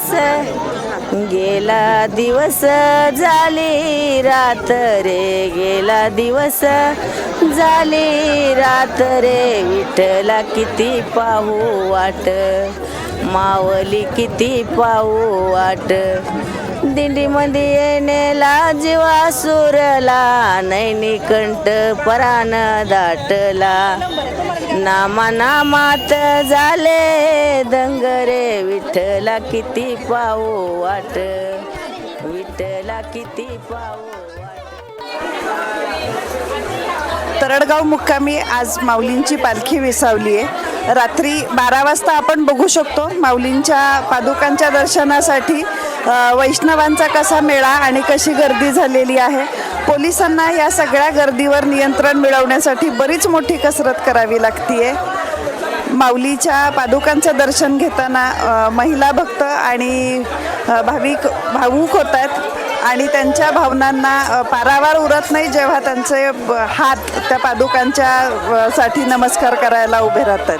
दिवस गेला दिवस झाली रात रे, गेला दिवस झाली रात रे, विठ्ठला किती पाहू वाट, मावली किती पाहू वाट, दिंडीमध्ये येणेला जीवा सुरला, नैनी कंठ परान दाटला, नामा नामात झाले दंगरे, विठ्ठला किती पाहू वाट, विठ्ठला किती पाहू वाट. तरडगाव मुक्कामी आज माऊलींची पालखी विसावली आहे. रात्री 12 वाजता आपण बघू शकतो माऊलींच्या पादुकांच्या दर्शनासाठी वैष्णवांचा कसा मेळा आणि कशी गर्दी झालेली आहे. पोलिसांना या सगळ्या गर्दीवर नियंत्रण मिळवण्यासाठी बरीच मोठी कसरत करावी लागतीये. माऊलीच्या पादुकांचं दर्शन घेताना महिला भक्त आणि भाविक भावूक होत आहेत आणि त्यांच्या भावनांना पारावार उरत नाही जेव्हा त्यांचे हात त्या पादुकांच्या साठी नमस्कार करायला उभे राहतात.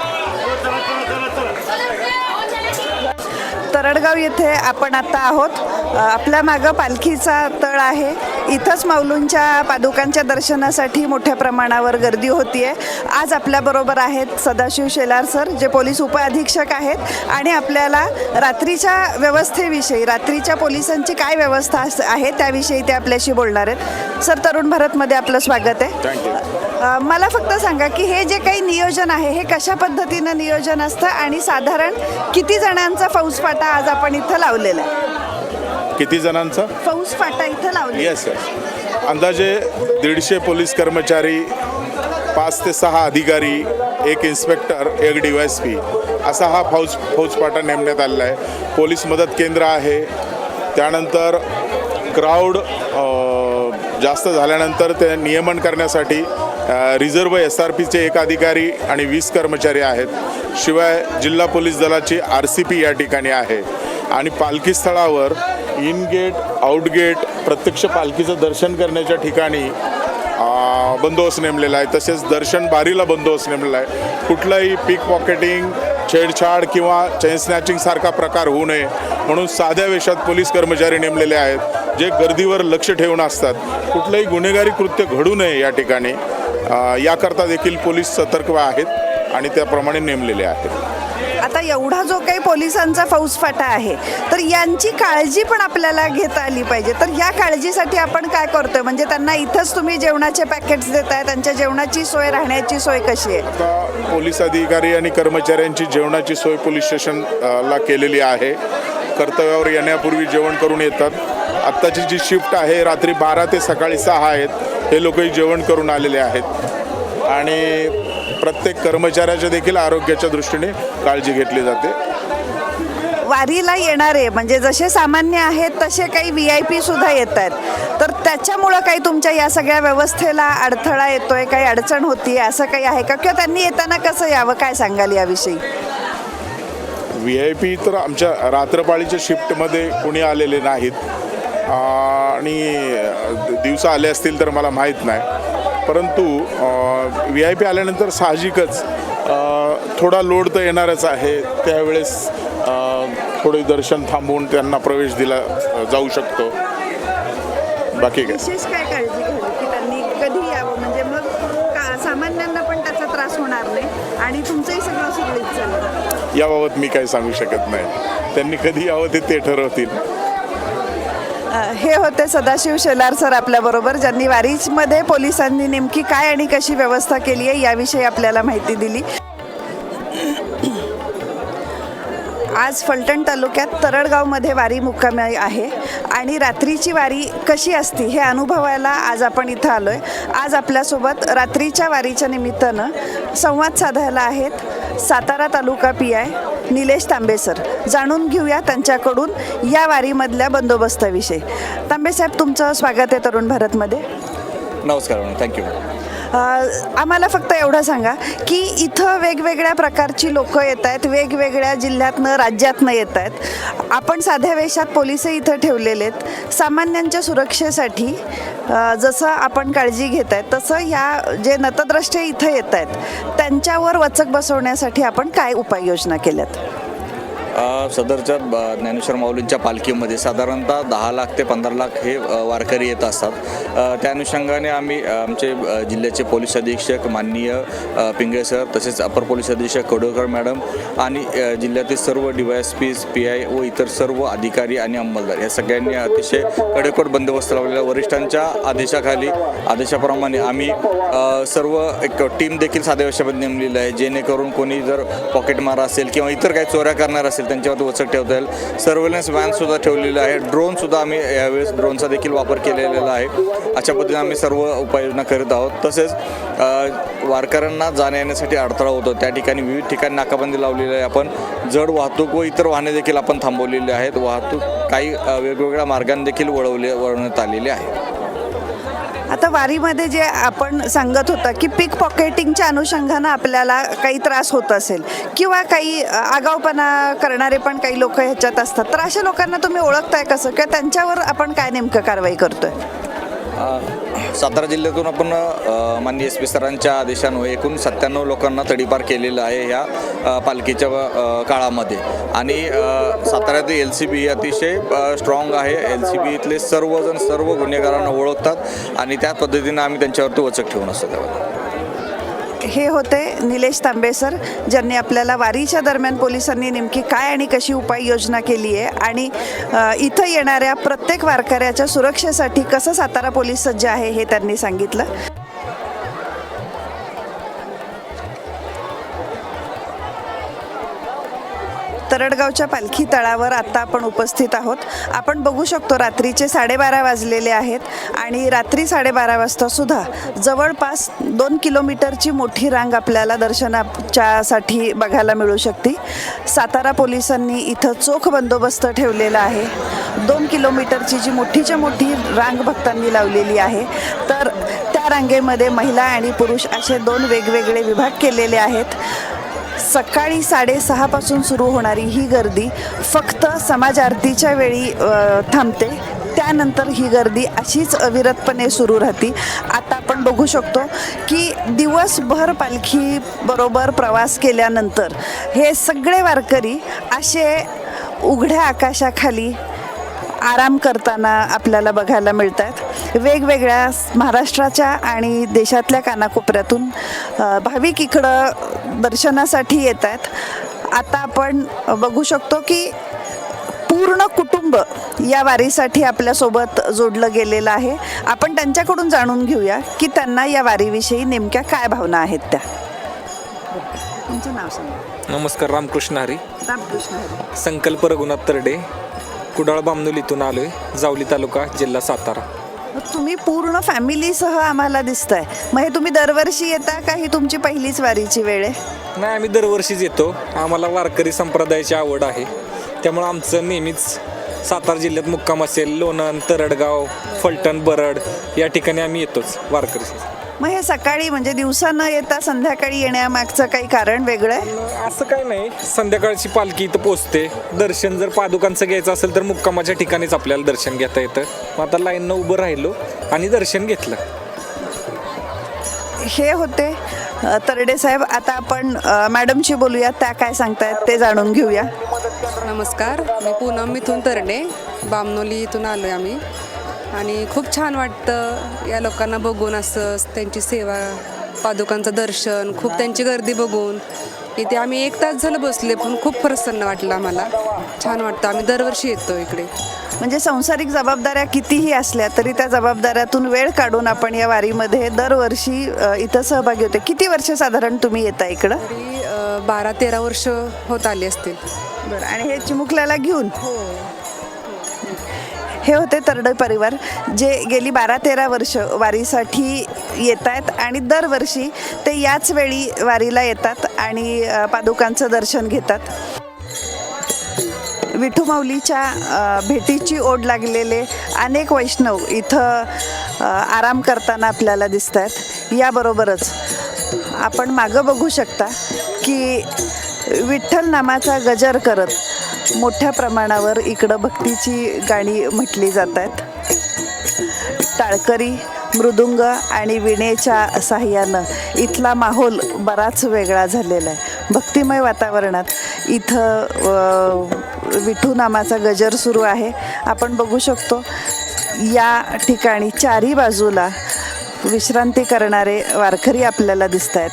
तरडगाव येथे आपण आता आहोत. आपल्या मागं पालखीचा तळ आहे. इथंच माऊलींच्या पादुकांच्या दर्शनासाठी मोठ्या प्रमाणावर गर्दी होतीये. आज आपल्याबरोबर आहेत सदाशिव शेलार सर, जे पोलीस उपअधीक्षक आहेत आणि आपल्याला रात्रीच्या व्यवस्थेविषयी, रात्रीच्या पोलिसांची काय व्यवस्था आहे त्याविषयी ते आपल्याशी बोलणार आहेत. सर, तरुण भारतमध्ये आपलं स्वागत आहे. मला फक्त सांगा की हे जे काही नियोजन आहे हे कशा पद्धतीनं नियोजन असतं आणि साधारण किती जणांचा फौजफाटा आज आपण इथं लावलेला आहे? किती जणांचा फौजफाटा इथं लावलेला? येस सर, अंदाजे 150 पोलीस कर्मचारी, 5 ते 6 अधिकारी, 1 इन्स्पेक्टर, 1 DYSP असा हा फौजफाटा नेमण्यात आलेला आहे. पोलीस मदत केंद्र आहे. त्यानंतर क्राऊड जास्त झाल्यानंतर ते नियमन करण्यासाठी रिझर्व्ह SRPचे 1 अधिकारी आणि 20 कर्मचारी आहेत. शिवाय जिल्हा पोलीस दलाची RCP या ठिकाणी आहे आणि पालखी स्थळावर इन गेट, आउट गेट, प्रत्यक्ष पालखीचं दर्शन करण्याच्या ठिकाणी बंदोबस्त नेमलेला आहे. तसेच दर्शन बारीला बंदोबस्त नेमलेला आहे. कुठलाही पिक पॉकेटिंग, छेडछाड किंवा चेन स्नॅचिंग सारखा प्रकार होऊ नये म्हणून साध्या वेशात पोलीस कर्मचारी नेमलेले आहेत जे गर्दीवर लक्ष ठेवून असतात. कुठलंही गुन्हेगारी कृत्य घडू नये या ठिकाणी याकरता देखील पोलीस सतर्क आहेत आणि त्याप्रमाणे नेमलेले आहेत. आता एवढा जो काही पोलिसांचा फौजफाटा आहे तर यांची काळजी पण आपल्याला घेता आली पाहिजे. तर या काळजीसाठी आपण काय करतोय? म्हणजे त्यांना इथंच तुम्ही जेवणाचे पॅकेट्स देताय, त्यांच्या जेवणाची सोय, राहण्याची सोय कशी आहे? आता पोलीस अधिकारी आणि कर्मचाऱ्यांची जेवणाची सोय पोलीस स्टेशनला केलेली आहे. कर्तव्यावर येण्यापूर्वी जेवण करून येतात. आत्ताची जी शिफ्ट आहे रात्री 12 ते सकाळी 6 आहेत. हे लोकही जेवण करून आलेले आहेत आणि प्रत्येक कर्मचाऱ्याच्या देखील आरोग्याच्या दृष्टीने काळजी घेतली जाते. वारीला येणारे म्हणजे जसे सामान्य आहेत तसे काही VIP सुद्धा येत आहेत, तर त्याच्यामुळं काही तुमच्या या सगळ्या व्यवस्थेला अडथळा येतोय, काही अडचण होती असं काही आहे का? किंवा त्यांनी येताना कसं यावं, काय सांगाल याविषयी? VIP तर आमच्या रात्रपाळीच्या शिफ्टमध्ये कोणी आलेले नाहीत आणि दिवसा आले असतील तर मला माहीत नाही. परंतु VIP आल्यानंतर साहजिकच थोडा लोड तर येणारच आहे. त्यावेळेस थोडे दर्शन थांबवून त्यांना प्रवेश दिला जाऊ शकतो. बाकी काय विशेष काय काळजी घ्यावी की त्यांनी कधी यावं, म्हणजे मग सामान्यांना पण त्याचा त्रास होणार नाही आणि तुमचंही सगळं सुरळीत चालेल? याबाबत मी काही सांगू शकत नाही. त्यांनी कधी यावं ते ठरवतील. हे होते सदाशिव शेलार सर आपल्याबरोबर, ज्यांनी वारीमध्ये पोलिसांनी नेमकी काय आणि कशी व्यवस्था केली आहे याविषयी आपल्याला माहिती दिली. आज फलटण तालुक्यात तरडगावमध्ये वारी मुक्कामी आहे आणि रात्रीची वारी कशी असती हे अनुभवायला आज आपण इथं आलो आहे. आज आपल्यासोबत रात्रीच्या वारीच्या निमित्तानं संवाद साधायला आहेत सातारा तालुका PI निलेश तांबे सर. जाणून घेऊया त्यांच्याकडून या वारीमधल्या बंदोबस्ताविषयी. तांबे साहेब, तुमचं स्वागत आहे तरुण भारतमध्ये. नमस्कार, थँक्यू. आम्हाला फक्त एवढं सांगा की इथं वेगवेगळ्या प्रकारची लोकं येत आहेत, वेगवेगळ्या जिल्ह्यातनं, राज्यातनं येत आहेत. आपण साध्या वेशात पोलिसही इथं ठेवलेले आहेत. सामान्यांच्या सुरक्षेसाठी जसं आपण काळजी घेत आहेत तसं ह्या जे नतद्रष्टे इथं येत आहेत त्यांच्यावर वचक बसवण्यासाठी आपण काय उपाययोजना केल्यात? सदरच्या ज्ञानेश्वर माऊलींच्या पालखीमध्ये साधारणतः 10 लाख ते 15 लाख हे वारकरी येत असतात. त्या अनुषंगाने आम्ही आमचे जिल्ह्याचे पोलीस अधीक्षक माननीय पिंगळे सर, तसेच अपर पोलीस अधीक्षक कडोकर मॅडम आणि जिल्ह्यातील सर्व DYSPs, PI व इतर सर्व अधिकारी आणि अंमलदार या सगळ्यांनी अतिशय कडेकोट बंदोबस्त लावलेला. वरिष्ठांच्या आदेशाप्रमाणे आम्ही सर्व एक टीम देखील साध्या वर्षामध्ये नेमलेली आहे, जेणेकरून कोणी जर पॉकेटमार असेल किंवा इतर काही चोऱ्या करणार असेल त्यांच्यावरती वचक ठेवता येईल. सर्व्हेलन्स व्हॅनसुद्धा ठेवलेलं आहे. ड्रोनसुद्धा आम्ही यावेळेस ड्रोनचा देखील वापर केलेला आहे. अशा पद्धतीने आम्ही सर्व उपाययोजना करीत आहोत. तसेच वारकऱ्यांना जाण्या येण्यासाठी अडथळा होतो त्या ठिकाणी विविध ठिकाणी नाकाबंदी लावलेली आहे. आपण जड वाहतूक व इतर वाहने देखील आपण थांबवलेली आहेत. वाहतूक काही वेगवेगळ्या मार्गाने देखील वळवण्यात आलेली आहे. आता वारीमध्ये जे आपण सांगत होता की पिक पॉकेटिंगच्या अनुषंगानं आपल्याला काही त्रास होत असेल किंवा काही आगाऊपणा करणारे पण काही लोक ह्याच्यात असतात, तर अशा लोकांना तुम्ही ओळखताय कसं किंवा त्यांच्यावर आपण काय नेमकं कारवाई करतोय? सातारा जिल्ह्यातून आपण माननीय SP सरांच्या आदेशान्वये एकूण 97 लोकांना तडीपार केलेलं आहे ह्या पालखीच्या काळामध्ये. आणि साताऱ्यातील LCB अतिशय स्ट्रॉंग आहे. LCB इथले सर्वजण सर्व गुन्हेगारांना ओळखतात आणि त्या पद्धतीने आम्ही त्यांच्यावरती वचक ठेवून असतो. त्यावर हे होते निलेश तांबे सर, ज्यांनी आपल्याला वारीच्या दरम्यान पोलिसांनी नेमकी काय आणि कशी उपाययोजना केली आहे आणि इथं येणाऱ्या प्रत्येक वारकऱ्याच्या सुरक्षेसाठी कसं सातारा पोलीस सज्ज आहे हे त्यांनी सांगितलं. तरडगावच्या पालखी तळावर आता आपण उपस्थित आहोत. आपण बघू शकतो रात्रीचे 12:30 वाजलेले आहेत आणि रात्री 12:30 वाजता सुद्धा जवळपास 2 किलोमीटरची मोठी रांग आपल्याला दर्शनाच्यासाठी बघायला मिळू शकते. सातारा पोलिसांनी इथं चोख बंदोबस्त ठेवलेला आहे. 2 किलोमीटरची जी मोठीच्या मोठी रांग भक्तांनी लावलेली आहे, तर त्या रांगेमध्ये महिला आणि पुरुष असे 2 वेगवेगळे विभाग केलेले आहेत. सकाळी 6:30 पासून सुरू होणारी ही गर्दी फक्त समाज आरतीच्या वेळी थांबते. त्यानंतर ही गर्दी अशीच अविरतपणे सुरू राहते. आता आपण बघू शकतो की दिवसभर पालखी बरोबर प्रवास केल्यानंतर हे सगळे वारकरी असे उघड्या आकाशाखाली आराम करताना आपल्याला बघायला मिळतात. वेगवेगळ्या महाराष्ट्राच्या आणि देशातल्या कानाकोपऱ्यातून भाविक इकडं दर्शनासाठी येत आहेत. आता आपण बघू शकतो की पूर्ण कुटुंब या वारीसाठी आपल्यासोबत जोडलं गेलेलं आहे. आपण त्यांच्याकडून जाणून घेऊया की त्यांना या वारीविषयी नेमक्या काय भावना आहेत त्या. तुमचं नाव सांगा. नमस्कार, रामकृष्ण हरी. रामकृष्ण हरी. संकल्प रघुनाथ तरडे, कुडाळ बामनोली इथून आलोय, जावली तालुका, जिल्हा सातारा. तुम्ही पूर्ण फॅमिलीसह आम्हाला दिसताय. मग हे तुम्ही दरवर्षी येता का ही तुमची पहिलीच वारीची वेळ आहे? नाही, आम्ही दरवर्षीच येतो. आम्हाला वारकरी संप्रदायाची आवड आहे, त्यामुळं आमचं नेहमीच सातारा जिल्ह्यात मुक्काम असेल. लोणंद, तरडगाव, फलटण, बरड या ठिकाणी आम्ही येतोच वारकरी. मग हे सकाळी म्हणजे दिवसा न येता संध्याकाळी येण्यामागचं काही कारण वेगळं आहे? असं काही नाही, संध्याकाळची पालखी इथं पोचते. दर्शन जर पादुकांचं घ्यायचं असेल तर मुक्कामाच्या ठिकाणीच आपल्याला दर्शन घेता येतं. मग आता लाईननं उभं राहिलो आणि दर्शन घेतलं. हे होते तरडे साहेब. आता आपण मॅडमशी बोलूया, त्या काय सांगतायत ते जाणून घेऊया. नमस्कार, मी पूनम मिथून तरडे, बामनोली इथून आलो आहे आम्ही. आणि खूप छान वाटतं या लोकांना बघून, असं त्यांची सेवा, पादुकांचं दर्शन, खूप त्यांची गर्दी बघून. इथे आम्ही 1 तास झालं बसले, पण खूप प्रसन्न वाटलं आम्हाला. छान वाटतं. आम्ही दरवर्षी येतो इकडे. म्हणजे सांसारिक जबाबदाऱ्या कितीही असल्या तरी त्या जबाबदाऱ्यातून वेळ काढून आपण या वारीमध्ये दरवर्षी इथं सहभागी होते. किती वर्ष साधारण तुम्ही येता इकडं? तरी 12-13 वर्ष होत आली असतील. बरं. आणि हे चिमुकल्याला घेऊन? हे होते तरडे परिवार, जे गेली 12-13 वर्ष वारीसाठी येत आहेत आणि दरवर्षी ते याच वेळी वारीला येतात आणि पादुकांचं दर्शन घेतात. विठू माऊलीच्या भेटीची ओढ लागलेले अनेक वैष्णव इथं आराम करताना आपल्याला दिसत आहेत. याबरोबरच आपण मागं बघू शकता की विठ्ठल नामाचा गजर करत मोठ्या प्रमाणावर इकडं भक्तीची गाणी म्हटली जात आहेत. टाळकरी, मृदुंग आणि वीणेच्या साह्यानं इथला माहोल बराच वेगळा झालेला आहे. भक्तिमय वातावरणात इथं विठू नामाचा गजर सुरू आहे. आपण बघू शकतो या ठिकाणी चारी बाजूला विश्रांती करणारे वारकरी आपल्याला दिसत आहेत.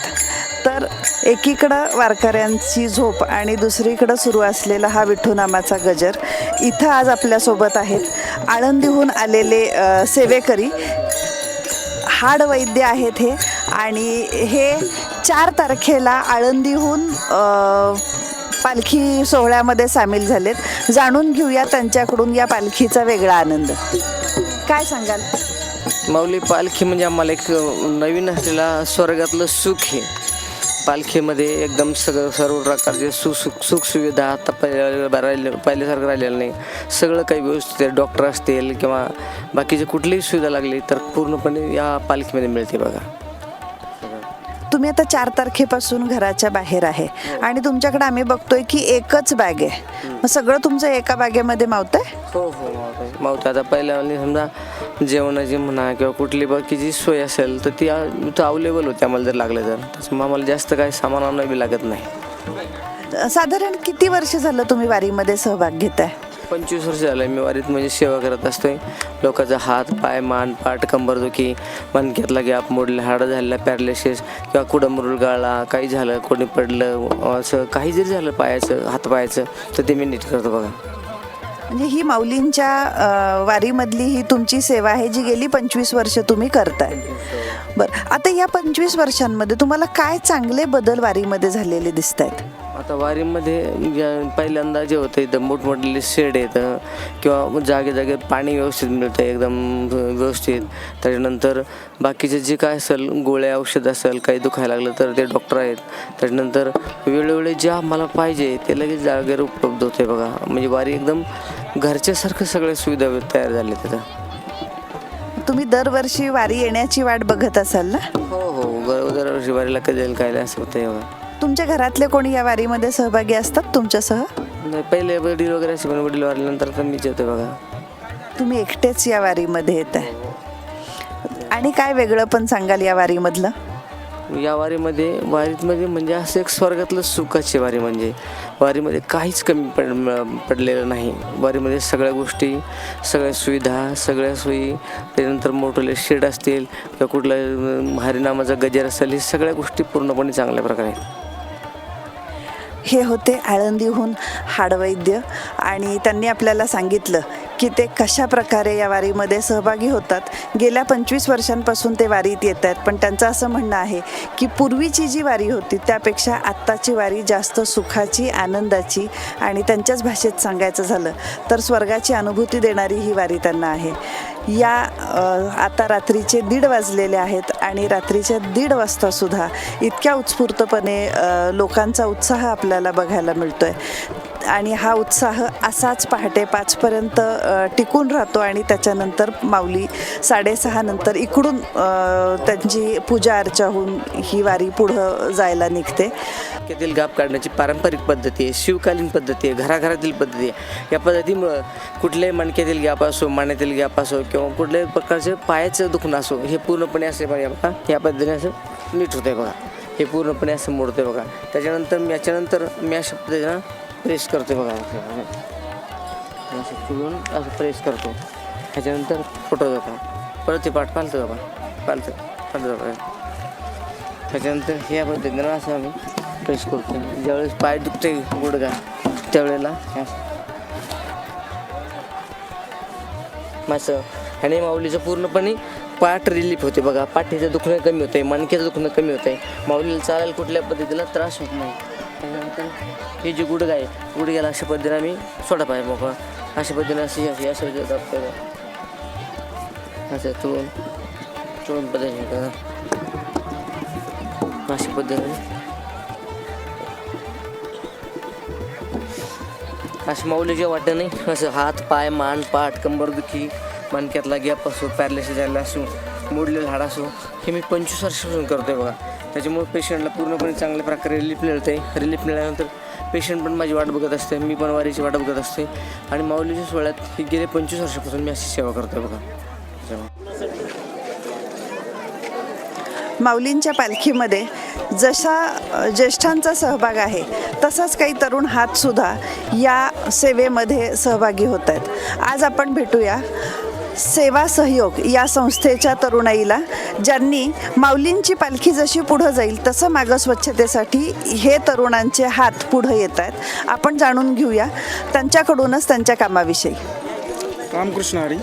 तर एकीकडं वारकऱ्यांची झोप आणि दुसरीकडं सुरू असलेला हा विठू नामाचा गजर. इथं आज आपल्यासोबत आहेत आळंदीहून आलेले सेवेकरी, हाडवैद्य आहेत हे, आणि हे 4 तारखेला आळंदीहून पालखी सोहळ्यामध्ये सामील झालेत. जाणून घेऊया त्यांच्याकडून या पालखीचा वेगळा आनंद. काय सांगाल? माऊली, पालखी म्हणजे आम्हाला एक नवीन असलेला स्वर्गातलं सुख आहे. पालखीमध्ये एकदम सर्व प्रकारचे सुखसुविधा आता पहिल्यासारखं राहिलेलं नाही. सगळं काही व्यवस्थित आहे. डॉक्टर असतील किंवा बाकीची कुठलीही सुविधा लागली तर पूर्णपणे या पालखीमध्ये मिळते बघा. तुम्ही आता 4 तारखेपासून घराच्या बाहेर आहे आणि तुमच्याकडे आम्ही बघतोय की एकच बॅग आहे. मग सगळं तुमचं एका बॅगेमध्ये मावतंय? हो मावतं. आता पहिल्या समजा जेवणाची म्हणा किंवा कुठली बाकीची सोय असेल तर ती अवेलेबल होती आम्हाला जर लागलं तर. त्याच्यामुळे आम्हाला जास्त काही सामान आणावं बी लागत नाही. साधारण किती वर्ष झालं तुम्ही वारीमध्ये सहभाग घेताय? 25 वर्ष झालं मी वारीत म्हणजे सेवा करत असतोय. लोकांचा हात पाय मान पाठ कंबरदुखी, मणक्यातला गॅप मोडला, हाडं झालेला पॅरालिसिस किंवा कुठं मुरुल गाळला, काही झालं, कोणी पडलं, असं काही जरी झालं पायाचं हातपायाचं तर ते मी नीट करतो बघा. म्हणजे ही माऊलींच्या वारीमधली ही तुमची सेवा आहे जी गेली 25 वर्ष तुम्ही करताय. बरं, आता या 25 वर्षांमध्ये तुम्हाला काय चांगले बदल वारीमध्ये झालेले दिसत आहेत? आता वारीमध्ये पहिल्यांदा जे होतं इथं मोठमोठे शेड येतं किंवा जागे पाणी व्यवस्थित मिळतं एकदम व्यवस्थित. त्याच्यानंतर बाकीचे जे काय असेल गोळ्या औषध असेल काही दुखायला लागलं तर ते डॉक्टर आहेत. त्याच्यानंतर वेळोवेळी जे आम्हाला पाहिजे ते लगेच जागेवर उपलब्ध होते बघा. म्हणजे वारी एकदम घरच्यासारखं सगळ्या सुविधा तयार झाल्या तिथं. तुम्ही दरवर्षी वारी येण्याची वाट बघत असाल ना? हो दरवर्षी वारीला कधी जाईल काय असं होतं एवढं. तुमच्या घरातले कोणी या वारीमध्ये सहभागी असतात तुमच्यासह? नाही, पहिले वडील वगैरे असे पण वडील वारल्यानंतर तर मीच येते बघा. तुम्ही एकटेच या वारीमध्ये येत आहे. आणि काय वेगळं पण सांगाल या वारीमधलं? या वारीत म्हणजे असं एक स्वर्गातलं सुखाची वारी. म्हणजे वारीमध्ये काहीच कमी पडलेलं नाही. वारीमध्ये सगळ्या गोष्टी, सगळ्या सुविधा, सगळ्या सोयी, त्यानंतर मोठे शेड असतील किंवा कुठलं हरिनामाचा गजर असेल, हे सगळ्या गोष्टी पूर्णपणे चांगल्या प्रकारे आहेत. हे होते आळंदीहून हाडवैद्य आणि त्यांनी आपल्याला सांगितलं की ते कशा प्रकारे या वारीमध्ये सहभागी होतात. गेल्या 25 वर्षांपासून ते वारीत येत आहेत, पण त्यांचं असं म्हणणं आहे की पूर्वीची जी वारी होती त्यापेक्षा आत्ताची वारी जास्त सुखाची, आनंदाची आणि त्यांच्याच भाषेत सांगायचं झालं तर स्वर्गाची अनुभूती देणारी ही वारी त्यांना आहे. या आता रात्रीचे 1:30 वाजलेले आहेत आणि रात्रीच्या 1:30 वाजतासुद्धा इतक्या उत्स्फूर्तपणे लोकांचा उत्साह आपल्याला बघायला मिळतो आहे. आणि हा उत्साह असाच पहाटे 5पर्यंत टिकून राहतो आणि त्याच्यानंतर माऊली 6:30 नंतर इकडून त्यांची पूजा अर्चा होऊन ही वारी पुढं जायला निघते. मणक्यातील गाप काढण्याची पारंपरिक पद्धती आहे, शिवकालीन पद्धती आहे, घराघरातील पद्धती आहे. या पद्धतीमुळं कुठल्याही मणक्यातील गॅप असो, मानेतील गॅप असो किंवा कुठल्याही प्रकारचं पायाचं दुखणं असो, हे पूर्णपणे असे बघा या पद्धतीने असं नीट होतं आहे बघा. हे पूर्णपणे असं मोडतं आहे बघा. त्याच्यानंतर याच्यानंतर मी अशा पद्धतीनं प्रेस करतो बघा. असं चुळून असं प्रेस करतो. ह्याच्यानंतर फुटवतो बघा. परत ते पाठ पालतं बघा, बघा. त्याच्यानंतर ह्या पद्धतीनं असं आम्ही प्रेस करतो. ज्यावेळेस पाय दुखते गुडघा त्यावेळेला असं ह्याने माऊलीचं पूर्णपणे पाठ रिलीफ होते बघा. पाठीचं दुखणं कमी होतं आहे, मणक्याचं दुखणं कमी होतं आहे. माऊलीला चालायला कुठल्या पद्धतीला त्रास होत नाही. त्याच्यानंतर हे जे गुडघा आहे, गुडघ्याला अशा पद्धतीने आम्ही सोडा पाय मोकळा अशा पद्धतीने अशी असं असं चोळून पद्धतीने अशा पद्धतीने असं माऊलीच्या वाटतं नाही. असं हात पाय मान पाठ कंबरदुखी, मणक्यातला गॅप असो, पॅरालिसिस झाला असो, मोडलेलं हाड असो, हे मी 25 वर्षापासून करतो आहे बघा. त्याच्यामुळे पेशंटला पूर्णपणे चांगल्या प्रकारे रिलीफ मिळतं आहे. रिलीफ मिळाल्यानंतर पेशंट पण माझी वाट बघत असते, मी पण वारीची वाट बघत असते. आणि माऊलीच्या सोहळ्यात ही गेले 25 वर्षापासून मी अशी सेवा करतो आहे बघा. माऊलींच्या पालखीमध्ये जशा ज्येष्ठांचा सहभाग आहे तसाच काही तरुण हातसुद्धा या सेवेमध्ये सहभागी होत आहेत. आज आपण भेटूया सेवा सहयोग या संस्थेच्या तरुणाईला, ज्यांनी माऊलींची पालखी जशी पुढं जाईल तसं मागं स्वच्छतेसाठी हे तरुणांचे हात पुढं येत आहेत. आपण जाणून घेऊया त्यांच्याकडूनच त्यांच्या कामाविषयी. रामकृष्ण हरी.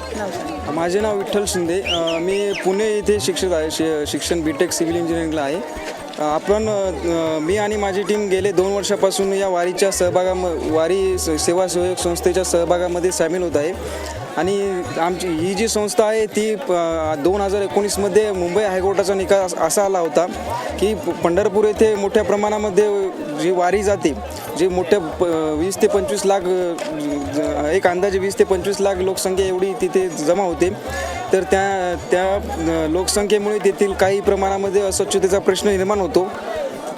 माझे नाव विठ्ठल शिंदे. मी पुणे येथे शिक्षक आहे. शिक्षण BTech सिव्हिल इंजिनिअरिंगला आहे. आपण मी आणि माझी टीम गेले 2 वर्षापासून या वारीच्या वारी सेवा सहयोग संस्थेच्या सहभागामध्ये सामील होत आहे. आणि आमची ही जी संस्था आहे ती 2019मध्ये मुंबई हायकोर्टाचा निकाल असा आला होता की पंढरपूर येथे मोठ्या प्रमाणामध्ये जी वारी जाते, जे मोठ्या 20 ते 25 लाख, एक अंदाजे 20 ते 25 लाख लोकसंख्या एवढी तिथे जमा होते. तर त्या लोकसंख्येमुळे तेथील काही प्रमाणामध्ये अस्वच्छतेचा प्रश्न निर्माण होतो.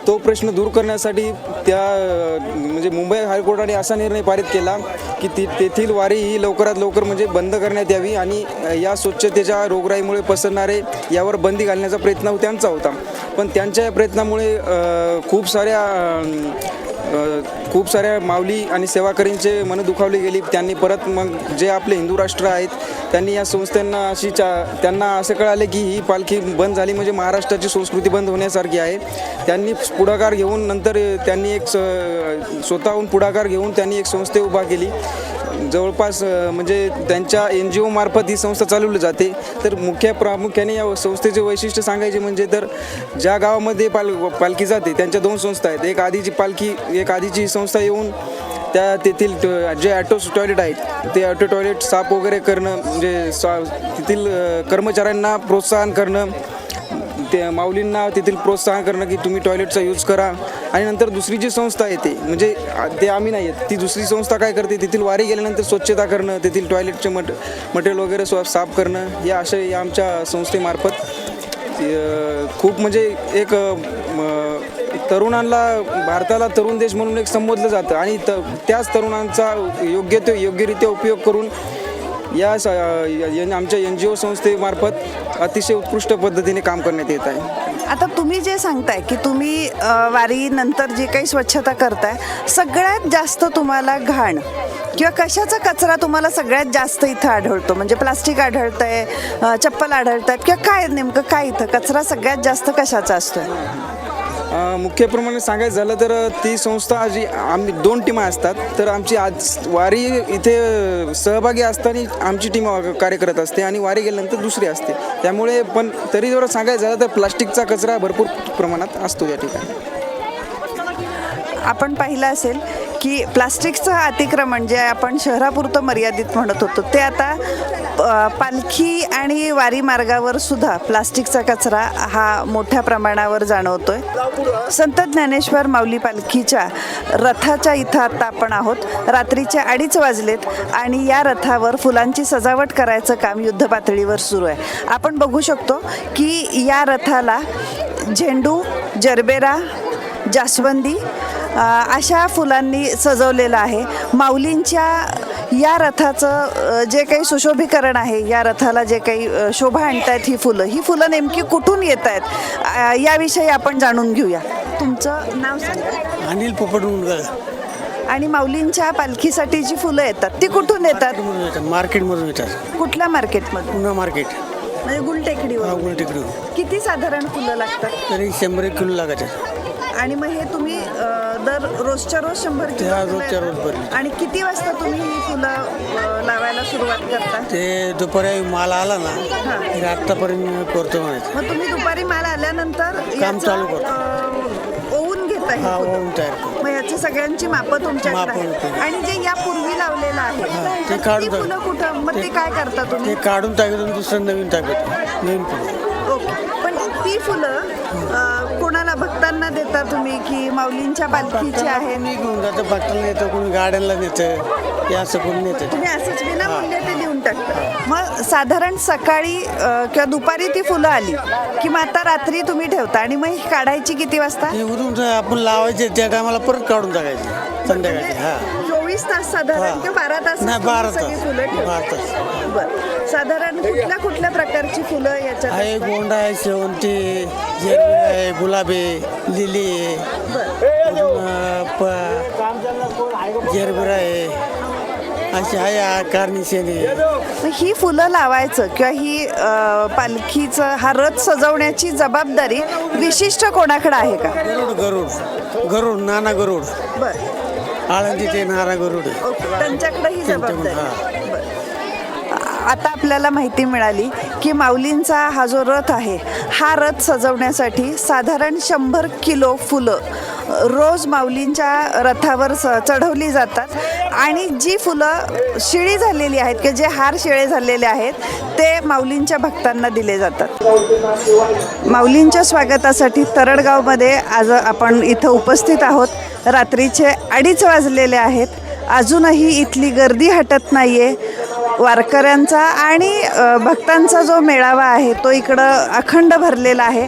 तो प्रश्न दूर करण्यासाठी म्हणजे मुंबई हायकोर्टाने असा निर्णय पारित केला की तेथील वारी ही लवकरात लवकर म्हणजे बंद करण्यात यावी आणि या स्वच्छतेच्या रोगराईमुळे पसरणारे यावर बंदी घालण्याचा प्रयत्न त्यांचा होता. पण त्यांच्या या प्रयत्नामुळे खूप साऱ्या माऊली आणि सेवाकरींचे मन दुखावली गेली. त्यांनी परत मग जे आपले हिंदू राष्ट्र आहेत त्यांनी या संस्थांना त्यांना असं कळाले की ही पालखी बंद झाली म्हणजे महाराष्ट्राची संस्कृती बंद होण्यासारखी आहे. त्यांनी पुढाकार घेऊन नंतर त्यांनी स्वतःहून पुढाकार घेऊन त्यांनी एक संस्था उभा केली. जवळपास म्हणजे त्यांच्या NGO मार्फत ही संस्था चालवली जाते. तर प्रामुख्याने या संस्थेचे वैशिष्ट्य सांगायचे म्हणजे तर ज्या गावामध्ये पालखी जाते त्यांच्या 2 संस्था आहेत. एक आधीची संस्था येऊन तेथील जे ॲटो टॉयलेट आहेत ते ॲटो टॉयलेट साफ वगैरे करणं, म्हणजे तेथील कर्मचाऱ्यांना प्रोत्साहन करणं, ते माऊलींना तेथील प्रोत्साहन करणं की तुम्ही टॉयलेटचा यूज करा. आणि नंतर दुसरी जी संस्था येते म्हणजे ते आम्ही नाही आहेत, ती दुसरी संस्था काय करते, तेथील वारी गेल्यानंतर स्वच्छता करणं, तेथील टॉयलेटचे मटेरियल वगैरे साफ करणं, या आमच्या संस्थेमार्फत खूप म्हणजे एक तरुणांना भारताला तरुण देश म्हणून एक संबोधलं जातं. आणि त्याच तरुणांचा योग्यरित्या उपयोग करून या आमच्या NGO संस्थेमार्फत अतिशय उत्कृष्ट पद्धतीने काम करण्यात येत आहे. आता तुम्ही जे सांगताय की तुम्ही वारीनंतर जी काही स्वच्छता करताय, सगळ्यात जास्त तुम्हाला घाण किंवा कशाचा कचरा तुम्हाला सगळ्यात जास्त इथं आढळतो? म्हणजे प्लास्टिक आढळतंय, चप्पल आढळतात किंवा काय, नेमकं काय इथं कचरा सगळ्यात जास्त कशाचा असतोय? मुख्य प्रमाणे सांगायचं झालं तर ती संस्था आम्ही 2 टीमा असतात. तर आमची आज वारी इथे सहभागी असताना आमची टीम कार्य करत असते आणि वारी गेल्यानंतर दुसरी असते. त्यामुळे पण तरी जर सांगायचं झालं तर प्लास्टिकचा कचरा भरपूर प्रमाणात असतो या ठिकाणी. आपण पाहिलं असेल की प्लास्टिकचं अतिक्रमण जे आपण शहरापुरतं मर्यादित म्हणत होतो ते आता पालखी आणि वारी मार्गावर सुद्धा प्लास्टिकचा कचरा हा मोठ्या प्रमाणावर जाणवतोय. संत ज्ञानेश्वर माऊली पालखीच्या रथाच्या इथं आता आपण आहोत. रात्रीचे 2:30 वाजलेत आणि या रथावर फुलांची सजावट करायचं काम युद्धपातळीवर सुरू आहे. आपण बघू शकतो की या रथाला झेंडू, जरबेरा, जास्वंदी अशा फुलांनी सजवलेलं आहे. माऊलींच्या या रथाचं जे काही सुशोभीकरण आहे, या रथाला जे काही शोभा आणतायत ही फुलं नेमकी कुठून येत आहेत याविषयी आपण जाणून घेऊया. तुमचं नाव सांगा. अनिल पोपट मुलगा. आणि माऊलींच्या पालखीसाठी जी फुलं येतात ती कुठून येतात? मार्केटमधून येतात. कुठल्या मार्केटमधून? पुणे मार्केट. म्हणजे गुलटेकडीवर. गुलटेकडीवर. किती साधारण फुलं लागतात? तरी 100 किलो लागतात. आणि मग हे तुम्ही रोजच्या रोज 100 किलो रोजच्या रोज भरली. आणि किती वाजता तुम्ही ही फुलं लावायला सुरुवात करता? ते दुपारी माल आला ना तर आत्तापर्यंत करतो म्हणायचं. मग तुम्ही दुपारी माल आल्यानंतर काम चालू करतो. ओवून घेता हा, ओवून तयार करतो. मग याची सगळ्यांची मापं तुमच्याकडे मापं आहेत. होते. आणि जे यापूर्वी लावलेलं आहे ते काढून ती फुलं कुठं, मग ते काय करता तुम्ही? ते काढून टाकून दुसरं नवीन टाकतो. नवीन फुलं. ओके. पण ती फुलं कोणाला भक्तांना देता तुम्ही की माऊलींच्या पालखीची आहे? मी घेऊन जातं, भक्तांना नेतं, कोणी गाड्यांना नेतं, हे असं कोणी नेतं. तुम्ही असंच विनामूल्य ते देऊन टाकता? मग साधारण सकाळी किंवा दुपारी ती फुलं आली की मग आता रात्री तुम्ही ठेवता आणि मग ही काढायची किती वाजता? हे उरून आपण लावायचे त्या टायमाला परत काढून टाकायचे संध्याकाळी. हा, 24 24 तास साधारण किंवा 12 तास नाही 12 सगळी तास फुलं ठेवता? 12 तास बरं. साधारण कुठल्या कुठल्या प्रकारची फुलं याच्यात आहे. असतात? गोंडा आहे, शेवंती, जेरबी आहे, गुलाबी आहे, लिली आहे, जेरबिरा आहे, अशी आहे कारनिशेनी. मग ही फुलं लावायचं किंवा ही पालखीचं हा रथ सजवण्याची जबाबदारी विशिष्ट कोणाकडे आहे का? गरुड नाना गरुड बरं. आळंदी ते नाना गरुड आहे. ओके. त्यांच्याकडे ही जबाबदारी हां. बरं. आता आपल्याला माहिती मिळाली की माऊलींचा हा जो रथ आहे हा रथ सजवण्यासाठी साधारण 100 किलो फुलं रोज माऊलींच्या रथावर चढवली जातात आणि जी फुलं शिळी झालेली आहेत की जे हार शिळे झालेले आहेत ते माऊलींच्या भक्तांना दिले जातात. माऊलींच्या स्वागतासाठी तरडगावमध्ये आज आपण इथं उपस्थित आहोत. रात्रीचे 2:30 वाजलेले आहेत. अजूनही इथली गर्दी हटत नाही आहे. वारकऱ्यांचा आणि भक्तांचा जो मेळावा आहे तो इकडं अखंड भरलेला आहे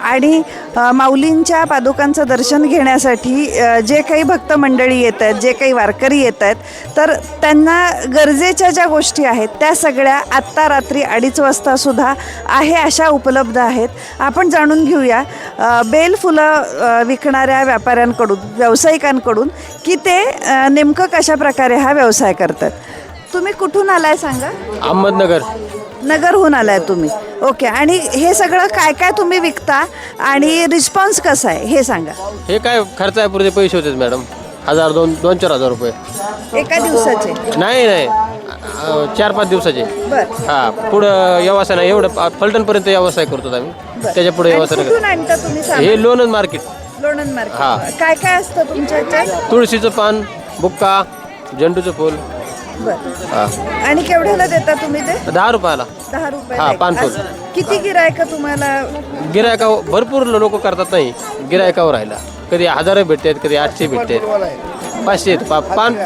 आणि माऊलींच्या पादुकांचं दर्शन घेण्यासाठी जे काही भक्त मंडळी येत आहेत, जे काही वारकरी येत आहेत, तर त्यांना गरजेच्या ज्या गोष्टी आहेत त्या सगळ्या आत्ता रात्री 2:30 वाजतासुद्धा आहे अशा उपलब्ध आहेत. आपण जाणून घेऊया बेलफुलं विकणाऱ्या व्यापाऱ्यांकडून, व्यावसायिकांकडून की ते नेमकं कशा प्रकारे हा व्यवसाय करतात. तुम्ही कुठून आलाय सांगा? अहमदनगर. नगरहून आलाय तुम्ही. ओके. आणि हे सगळं काय काय तुम्ही विकता आणि रिस्पॉन्स कसा आहे हे सांगा. हे काय खर्च आहे पुढे पैसे होते मॅडम? 2,000-4,000 रुपये. एका दिवसाचे? नाही 4-5 दिवसाचे. बरं. हां, पुढं व्यवसाय नाही. एवढं फलटणपर्यंत व्यवसाय करतो आम्ही. त्याच्या पुढे व्यवसाय कुठून नाही. आणता तुम्ही सामान? हे लोणंद मार्केट. लोणंद मार्केट. हां. काय काय असतं तुमच्या ह्याच्यात? तुळशीचं पान, बुक्का, झेंडूचं फूल. बरं. हां, आणि केवढ्याला देता तुम्ही ते? 10 रुपयाला. 10 रुपये. हां, पानफुल. किती गिरायक तुम्हाला? गिरायकावर भरपूर लोक करतात. नाही गिरायकावर राहिला. कधी 1000 भेटतात, कधी 800 भेटतात, 500 पान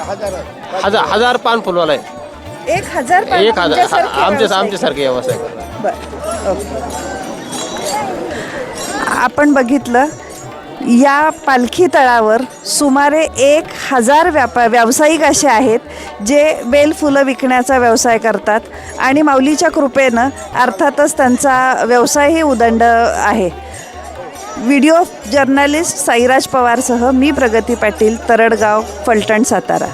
1000 पान फुलवाला आहे. 1000 पान? 1000 तुमच्यासारखे आमच्यासारखे व्यवसाय. बरं. ओके. आपण बघितलं या पालखी तळावर सुमारे 1000 व्यावसायिक असे आहेत जे बेलफुलं विकण्याचा व्यवसाय करतात आणि माऊलीच्या कृपेनं अर्थातच त्यांचा व्यवसायही उदंड आहे. व्हिडिओ जर्नलिस्ट साईराज पवारसह मी प्रगती पाटील, तरडगाव, फलटण, सातारा.